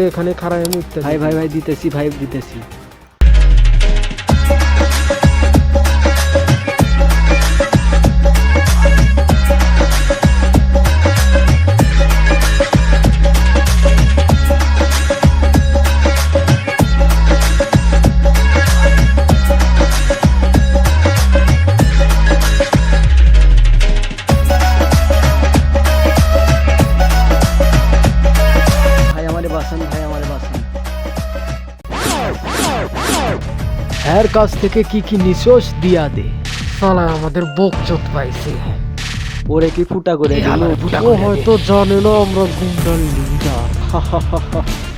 এখানে খারাপ আমি উঠতে ভাই ভাই ভাই দিতেছি ভাই দিতেছি। ভাই আমারে বাঁচান, ভাই আমারে বাঁচান। এর কাছ থেকে কি কি নিঃশ্বাস দিয়া দে। শালা আমাদের বকচোদ পাইছে। ওরে কি ফুটা করে দিল? ও হয়তো জানে না আমরা গুন্ডার লিডার।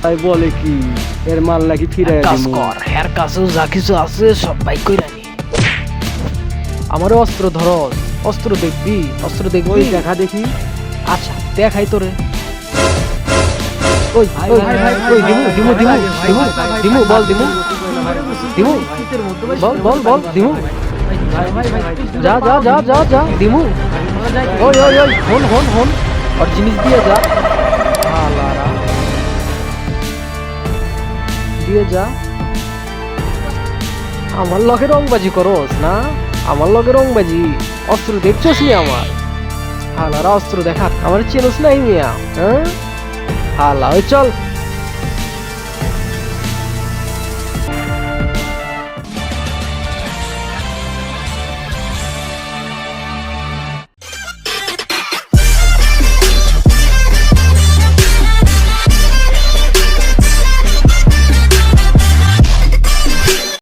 ভাই বলে কি এর মাল নাকি ফিরে কাজ কর, এর কাছেও যা কিছু আছে সব বাইক কইরা নি। আমারে অস্ত্র ধরস, অস্ত্র দেখবি, অস্ত্র দেখবি, দেখা দেখি। আচ্ছা দেখাই তোরে। ওই ওই ওই দিমু দিমু দিমু দিমু দিমু বল দিমু দিমু বল বল বল দিমু যা যা যা যা যা দিমু। ওই ওই ওই হন হন হন আর জিনিস দিয়ে যা। আলারা দিয়ে যা। আমার লগে রংবাজি করস না, আমার লগে রংবাজি। অস্ত্র দেখছস নি আমার? হালারা অস্ত্র দেখা আমার চেনস নাই মিয়া। হ্যাঁ হালা ওই চল।